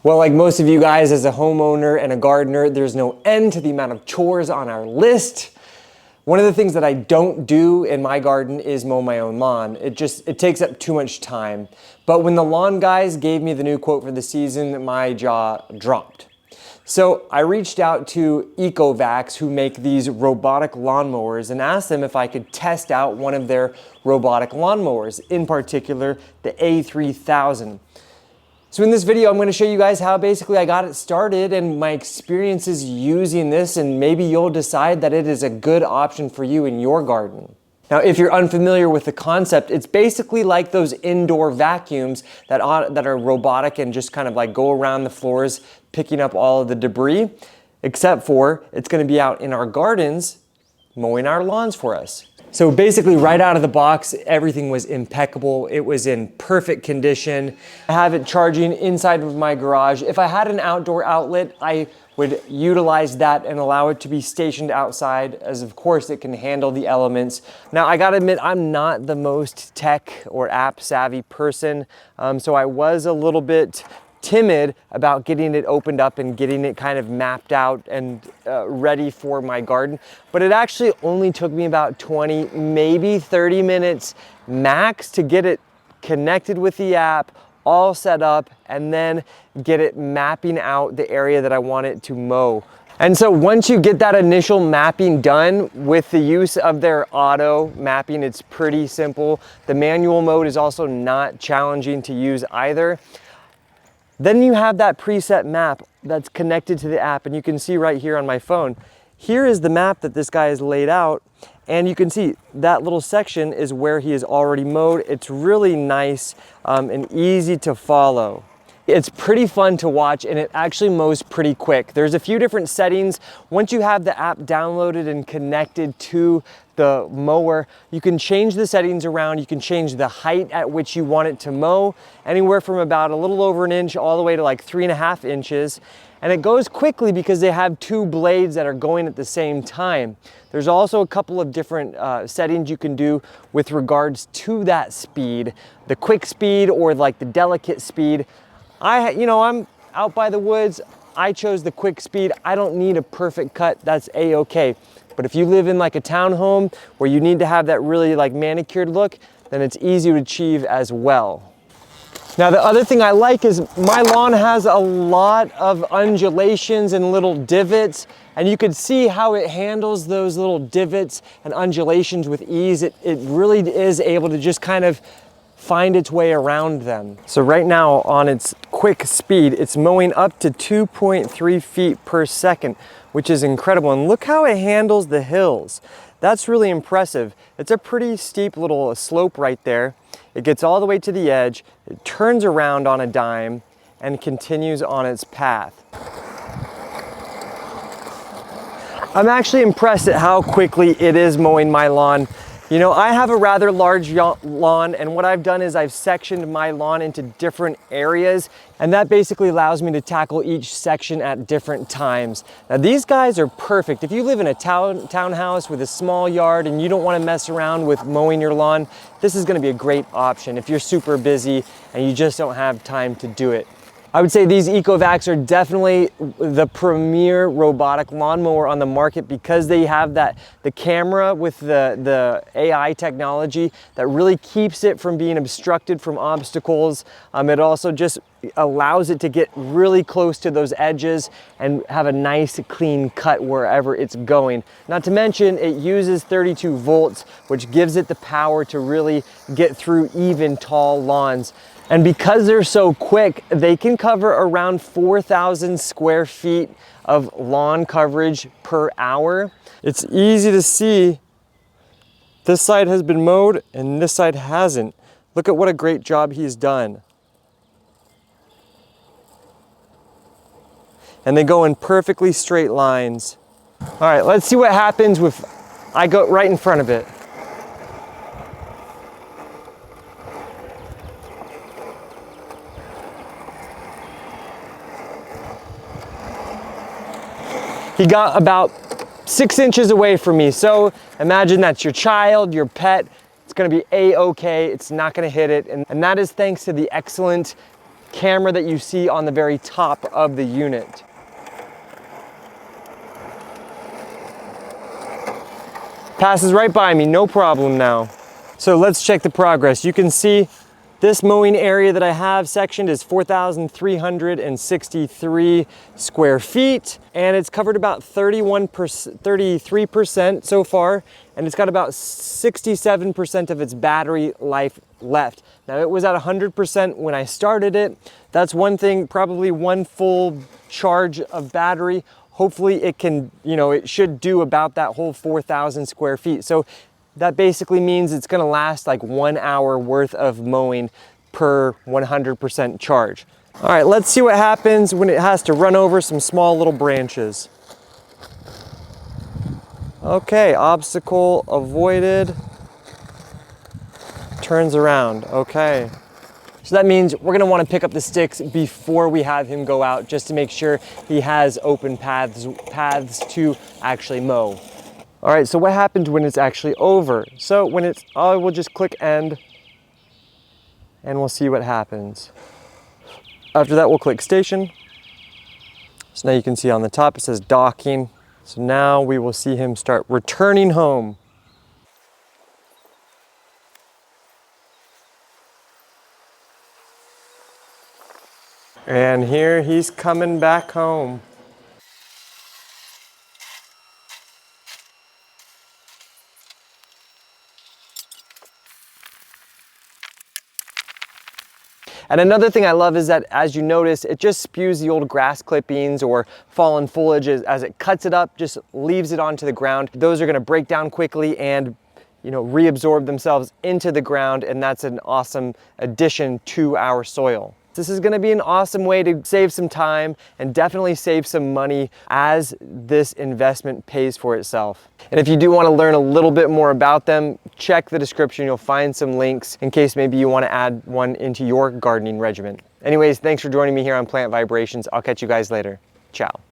Well, like most of you guys, as a homeowner and a gardener, there's no end to the amount of chores on our list. One of the things that I don't do in my garden is mow my own lawn. It takes up too much time. But when the lawn guys gave me the new quote for the season, my jaw dropped. So I reached out to Ecovacs, who make these robotic lawnmowers, and asked them if I could test out one of their robotic lawnmowers, in particular the A3000. So in this video, I'm going to show you guys how basically I got it started and my experiences using this, and maybe you'll decide that it is a good option for you in your garden. Now, if you're unfamiliar with the concept, it's basically like those indoor vacuums that are robotic and just kind of like go around the floors picking up all of the debris, except for it's going to be out in our gardens mowing our lawns for us. So basically right out of the box, everything was impeccable. It was in perfect condition. I have it charging inside of my garage. If I had an outdoor outlet, I would utilize that and allow it to be stationed outside, as of course it can handle the elements. Now I gotta admit, I'm not the most tech or app savvy person, so I was a little bit timid about getting it opened up and getting it kind of mapped out and ready for my garden. But it actually only took me about 20, maybe 30 minutes max to get it connected with the app, all set up, and then get it mapping out the area that I want it to mow. And so once you get that initial mapping done with the use of their auto mapping, it's pretty simple. The manual mode is also not challenging to use either. Then you have that preset map that's connected to the app, and you can see right here on my phone, here is the map that this guy has laid out, and you can see that little section is where he has already mowed. It's really nice and easy to follow. It's pretty fun to watch, and it actually mows pretty quick. There's a few different settings. Once you have the app downloaded and connected to the mower, you can change the settings around. You can change the height at which you want it to mow, anywhere from about a little over an inch all the way to like 3.5 inches. And it goes quickly because they have two blades that are going at the same time. There's also a couple of different settings you can do with regards to that speed, the quick speed or like the delicate speed. I'm out by the woods. I chose the quick speed. I don't need a perfect cut. That's a-okay. But if you live in like a townhome where you need to have that really like manicured look, then it's easy to achieve as well. Now, the other thing I like is my lawn has a lot of undulations and little divots, and you can see how it handles those little divots and undulations with ease. It really is able to just kind of find its way around them. So right now on its quick speed, it's mowing up to 2.3 feet per second, which is incredible. And look how it handles the hills. That's really impressive. It's a pretty steep little slope right there. It gets all the way to the edge, it turns around on a dime, and continues on its path. I'm actually impressed at how quickly it is mowing my lawn. You know, I have a rather large lawn, and what I've done is I've sectioned my lawn into different areas, and that basically allows me to tackle each section at different times. Now, these guys are perfect. If you live in a townhouse with a small yard and you don't want to mess around with mowing your lawn, this is going to be a great option if you're super busy and you just don't have time to do it. I would say these Ecovacs are definitely the premier robotic lawnmower on the market because they have the camera with the AI technology that really keeps it from being obstructed from obstacles. It also just allows it to get really close to those edges and have a nice clean cut wherever it's going. Not to mention it uses 32 volts, which gives it the power to really get through even tall lawns. And because they're so quick, they can cover around 4,000 square feet of lawn coverage per hour. It's easy to see this side has been mowed and this side hasn't. Look at what a great job he's done. And they go in perfectly straight lines. All right, let's see what happens if I go right in front of it. He got about 6 inches away from me. So imagine that's your child, your pet. It's gonna be a-okay, it's not gonna hit it. And that is thanks to the excellent camera that you see on the very top of the unit. Passes right by me, no problem now. So let's check the progress. You can see this mowing area that I have sectioned is 4,363 square feet, and it's covered about 33% so far, and it's got about 67% of its battery life left. Now it was at 100% when I started it. That's one thing, probably one full charge of battery. Hopefully it can, it should do about that whole 4,000 square feet. So that basically means it's gonna last like 1 hour worth of mowing per 100% charge. All right, let's see what happens when it has to run over some small little branches. Okay, obstacle avoided. Turns around, okay. So that means we're gonna wanna pick up the sticks before we have him go out, just to make sure he has open paths to actually mow. All right, so what happens when it's actually over? So when it's, I will just click end and we'll see what happens. After that, we'll click station. So now you can see on the top, it says docking. So now we will see him start returning home. And here he's coming back home. And another thing I love is that, as you notice, it just spews the old grass clippings or fallen foliage as it cuts it up, just leaves it onto the ground. Those are gonna break down quickly and reabsorb themselves into the ground, and that's an awesome addition to our soil. This is gonna be an awesome way to save some time and definitely save some money as this investment pays for itself. And if you do wanna learn a little bit more about them, check the description. You'll find some links in case maybe you wanna add one into your gardening regimen. Anyways, thanks for joining me here on Plant Vibrations. I'll catch you guys later. Ciao.